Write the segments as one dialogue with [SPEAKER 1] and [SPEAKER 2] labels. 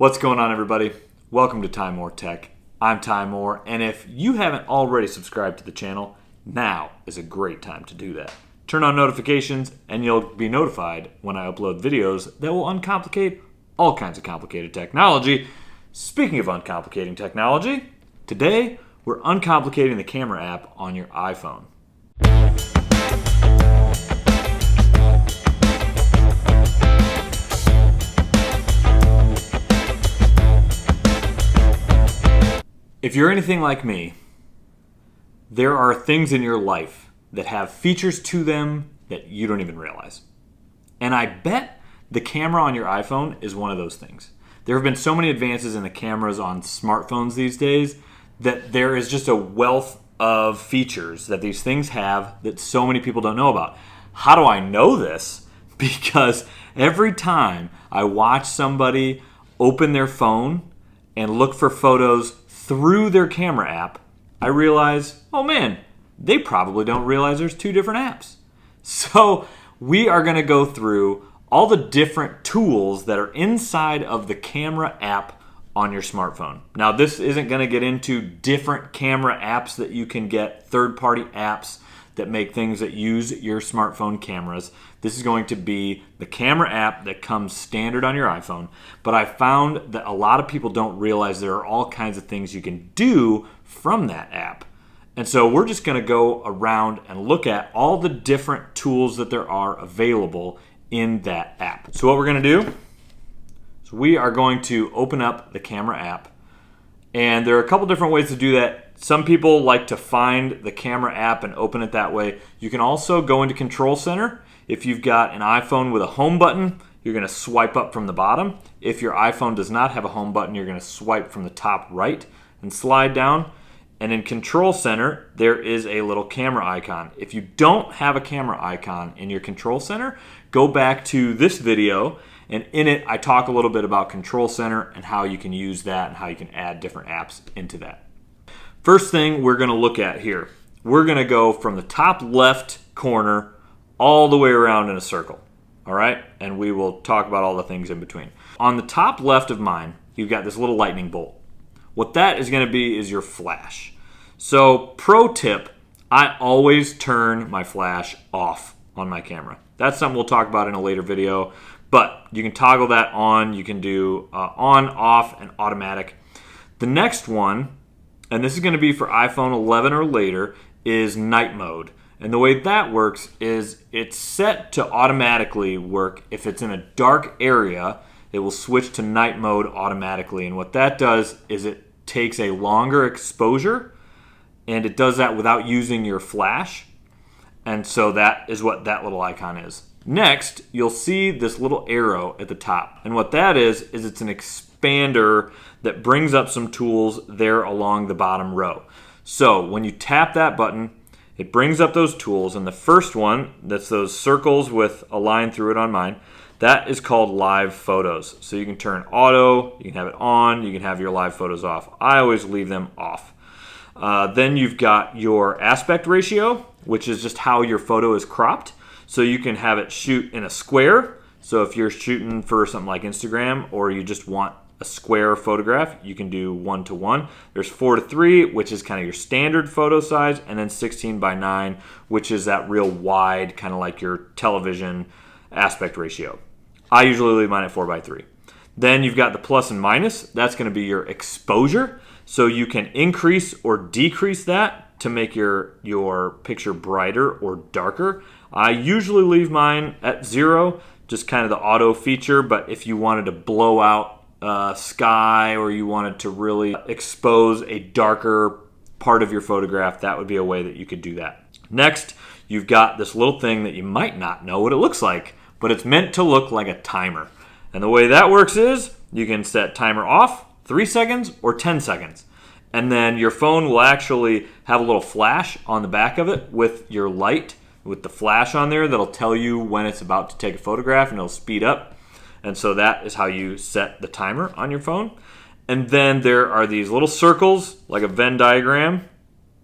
[SPEAKER 1] What's going on, everybody? Welcome to Time More Tech. I'm Time More, and if you haven't already subscribed to the channel, now is a great time to do that. Turn on notifications, and you'll be notified when I upload videos that will uncomplicate all kinds of complicated technology. Speaking of uncomplicating technology, today we're uncomplicating the camera app on your iPhone. If you're anything like me, there are things in your life that have features to them that you don't even realize. And I bet the camera on your iPhone is one of those things. There have been so many advances in the cameras on smartphones these days that there is just a wealth of features that these things have that so many people don't know about. How do I know this? Because every time I watch somebody open their phone and look for photos through their camera app, I realize, oh man, they probably don't realize there's two different apps. So we are going to go through all the different tools that are inside of the camera app on your smartphone. Now, this isn't going to get into different camera apps that you can get, third-party apps that make things that use your smartphone cameras. This is going to be the camera app that comes standard on your iPhone. But I found that a lot of people don't realize there are all kinds of things you can do from that app. And so we're just going to go around and look at all the different tools that there are available in that app. So what we're going to do is we are going to open up the camera app. And there are a couple different ways to do that. Some people like to find the camera app and open it that way. You can also go into Control Center. If you've got an iPhone with a home button, you're going to swipe up from the bottom. If your iPhone does not have a home button, you're going to swipe from the top right and slide down. And in Control Center, there is a little camera icon. If you don't have a camera icon in your Control Center, go back to this video, and in it, I talk a little bit about Control Center and how you can use that and how you can add different apps into that. First thing we're going to look at here, we're going to go from the top left corner all the way around in a circle, all right? And we will talk about all the things in between. On the top left of mine, you've got this little lightning bolt. What that is going to be is your flash. So, pro tip, I always turn my flash off on my camera. That's something we'll talk about in a later video, but you can toggle that on. You can do on, off, and automatic. The next one, and this is going to be for iPhone 11 or later, is night mode. And the way that works is it's set to automatically work. If it's in a dark area, it will switch to night mode automatically. And what that does is it takes a longer exposure, and it does that without using your flash. And so that is what that little icon is. Next, you'll see this little arrow at the top. And what that is it's an expander that brings up some tools there along the bottom row. So when you tap that button, it brings up those tools. And the first one, that's those circles with a line through it on mine, that is called live photos. So you can turn auto, you can have it on, you can have your live photos off. I always leave them off. Then you've got your aspect ratio, which is just how your photo is cropped. So you can have it shoot in a square. So if you're shooting for something like Instagram, or you just want a square photograph, you can do 1:1. There's 4:3, which is kind of your standard photo size, and then 16:9, which is that real wide, kind of like your television aspect ratio. I usually leave mine at 4:3. Then you've got the plus and minus. That's going to be your exposure. So you can increase or decrease that to make your picture brighter or darker. I usually leave mine at 0, just kind of the auto feature, but if you wanted to blow out sky, or you wanted to really expose a darker part of your photograph, that would be a way that you could do that. Next, you've got this little thing that you might not know what it looks like, but it's meant to look like a timer. And the way that works is you can set timer off, 3 seconds or 10 seconds. And then your phone will actually have a little flash on the back of it with your light, with the flash on there that'll tell you when it's about to take a photograph, and it'll speed up. And so that is how you set the timer on your phone. And then there are these little circles, like a Venn diagram.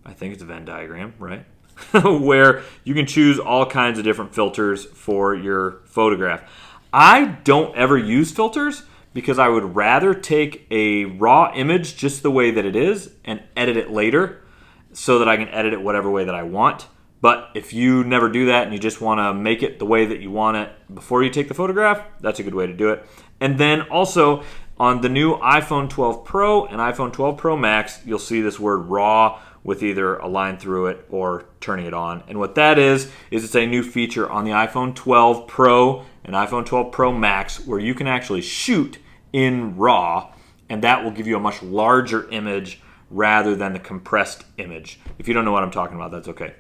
[SPEAKER 1] I think it's a Venn diagram, right? Where you can choose all kinds of different filters for your photograph. I don't ever use filters because I would rather take a raw image just the way that it is and edit it later so that I can edit it whatever way that I want. But if you never do that and you just want to make it the way that you want it before you take the photograph, that's a good way to do it. And then also on the new iPhone 12 Pro and iPhone 12 Pro Max, you'll see this word raw with either a line through it or turning it on. And what that is it's a new feature on the iPhone 12 Pro and iPhone 12 Pro Max where you can actually shoot in RAW, and that will give you a much larger image rather than the compressed image. If you don't know what I'm talking about, that's okay.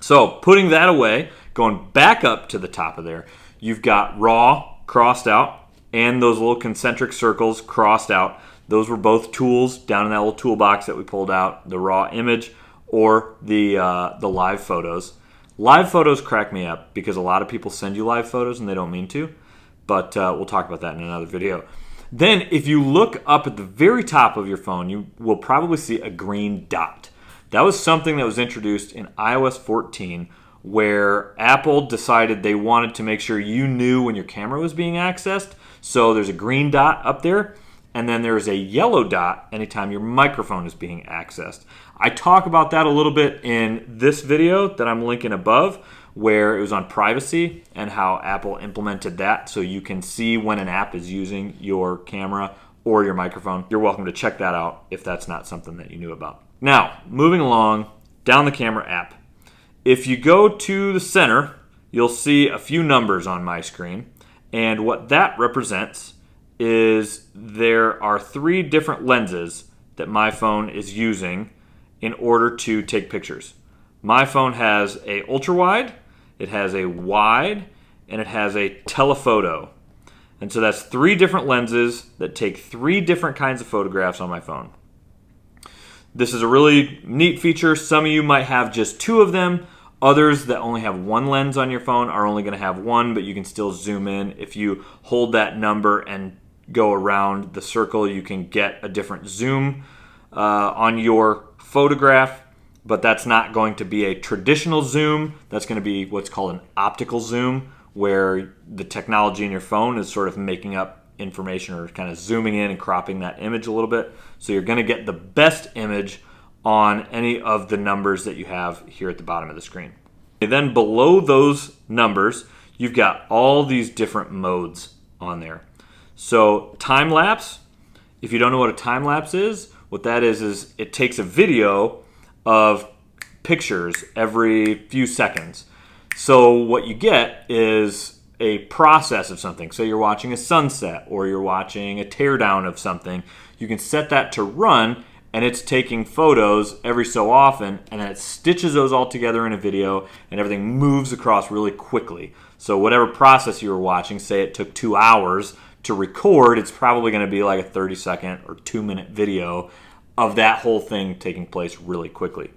[SPEAKER 1] So putting that away, going back up to the top of there, you've got RAW crossed out and those little concentric circles crossed out. Those were both tools down in that little toolbox that we pulled out, the raw image or the live photos. Live photos crack me up because a lot of people send you live photos and they don't mean to, but we'll talk about that in another video. Then if you look up at the very top of your phone, you will probably see a green dot. That was something that was introduced in iOS 14 where Apple decided they wanted to make sure you knew when your camera was being accessed. So there's a green dot up there, and then there's a yellow dot anytime your microphone is being accessed. I talk about that a little bit in this video that I'm linking above, where it was on privacy and how Apple implemented that so you can see when an app is using your camera or your microphone. You're welcome to check that out if that's not something that you knew about. Now, moving along down the camera app. If you go to the center, you'll see a few numbers on my screen. And what that represents is there are 3 different lenses that my phone is using in order to take pictures. My phone has a ultra wide, it has a wide, and it has a telephoto. And so that's 3 different lenses that take 3 different kinds of photographs on my phone. This is a really neat feature. Some of you might have just 2 of them. Others that only have 1 lens on your phone are only going to have 1, but you can still zoom in. If you hold that number and go around the circle, you can get a different zoom on your photograph, but that's not going to be a traditional zoom. That's going to be what's called an optical zoom, where the technology in your phone is sort of making up information or kind of zooming in and cropping that image a little bit. So you're going to get the best image on any of the numbers that you have here at the bottom of the screen. And then below those numbers, you've got all these different modes on there. So time lapse, if you don't know what a time lapse is, what that is it takes a video of pictures every few seconds. So what you get is a process of something. So you're watching a sunset or you're watching a teardown of something. You can set that to run and it's taking photos every so often and then it stitches those all together in a video and everything moves across really quickly. So whatever process you were watching, say it took 2 hours to record, it's probably going to be like a 30-second or 2-minute video of that whole thing taking place really quickly.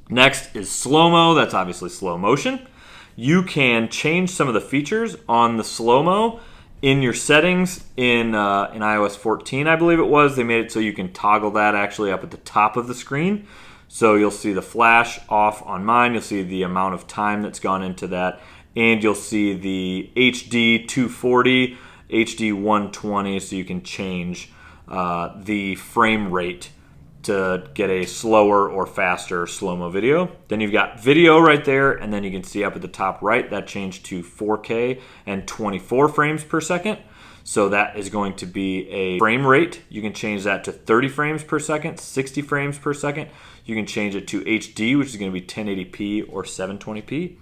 [SPEAKER 1] Next is SlowMo. That's obviously slow motion. You can change some of the features on the SlowMo in your settings in iOS 14, I believe it was. They made it so you can toggle that actually up at the top of the screen. So you'll see the flash off on mine. You'll see the amount of time that's gone into that. And you'll see the HD 240, HD 120, so you can change the frame rate to get a slower or faster slow-mo video. Then you've got video right there, and then you can see up at the top right, that changed to 4K and 24 frames per second. So that is going to be a frame rate. You can change that to 30 frames per second, 60 frames per second. You can change it to HD, which is going to be 1080p or 720p.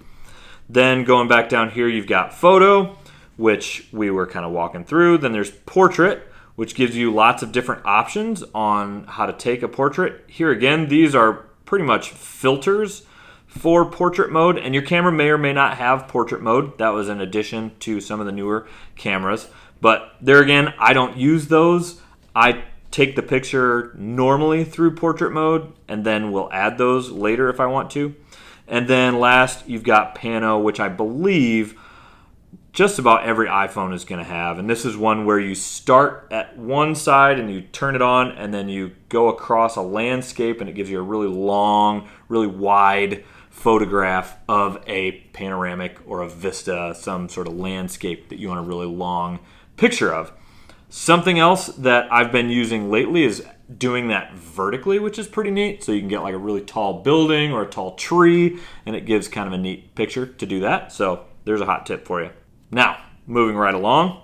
[SPEAKER 1] Then going back down here, you've got photo, which we were kind of walking through. Then there's portrait, which gives you lots of different options on how to take a portrait. Here again, these are pretty much filters for portrait mode, and your camera may or may not have portrait mode. That was an addition to some of the newer cameras. But there again, I don't use those. I take the picture normally through portrait mode, and then we'll add those later if I want to. And then last, you've got Pano, which I believe just about every iPhone is going to have. And this is one where you start at one side and you turn it on and then you go across a landscape and it gives you a really long, really wide photograph of a panoramic or a vista, some sort of landscape that you want a really long picture of. Something else that I've been using lately is doing that vertically, which is pretty neat. So you can get like a really tall building or a tall tree, and it gives kind of a neat picture to do that. So there's a hot tip for you. Now, moving right along.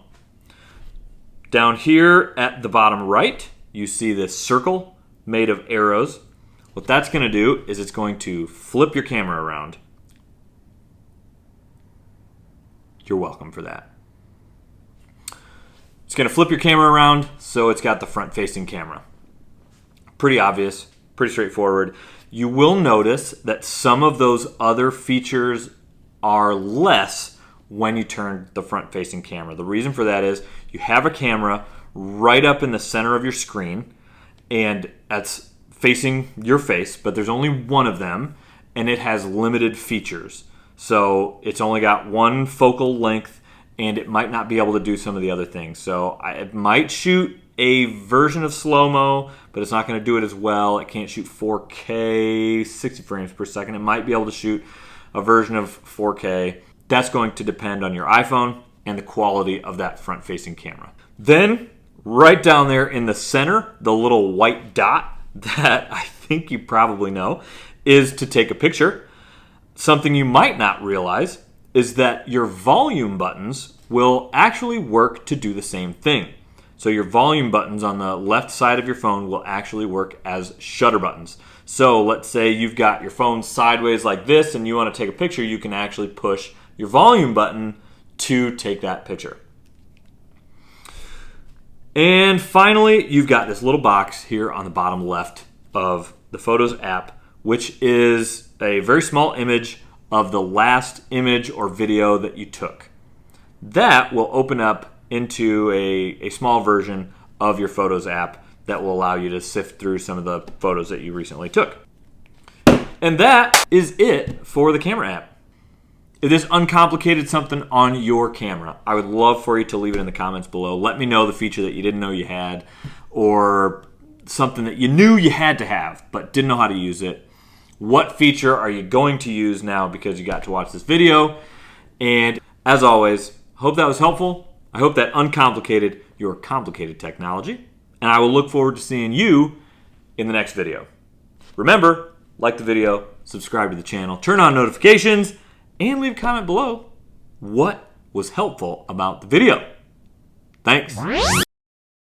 [SPEAKER 1] Down here at the bottom right, you see this circle made of arrows. What that's going to do is it's going to flip your camera around. You're welcome for that. It's going to flip your camera around so it's got the front-facing camera. Pretty obvious, pretty straightforward. You will notice that some of those other features are less when you turn the front-facing camera. The reason for that is you have a camera right up in the center of your screen, and that's facing your face, but there's only one of them, and it has limited features. So it's only got one focal length, and it might not be able to do some of the other things. So it might shoot a version of SlowMo, but it's not going to do it as well. It can't shoot 4K, 60 frames per second. It might be able to shoot a version of 4K. That's going to depend on your iPhone and the quality of that front-facing camera. Then, right down there in the center, the little white dot that I think you probably know is to take a picture. Something you might not realize is that your volume buttons will actually work to do the same thing. So your volume buttons on the left side of your phone will actually work as shutter buttons. So let's say you've got your phone sideways like this and you want to take a picture, you can actually push your volume button to take that picture. And finally, you've got this little box here on the bottom left of the Photos app, which is a very small image of the last image or video that you took. That will open up into a small version of your Photos app that will allow you to sift through some of the photos that you recently took. And that is it for the camera app. If this uncomplicated something on your camera, I would love for you to leave it in the comments below. Let me know the feature that you didn't know you had, or something that you knew you had to have but didn't know how to use it. What feature are you going to use now because you got to watch this video? And as always, hope that was helpful. I hope that uncomplicated your complicated technology. And I will look forward to seeing you in the next video. Remember, like the video, subscribe to the channel, turn on notifications, and leave a comment below what was helpful about the video. Thanks.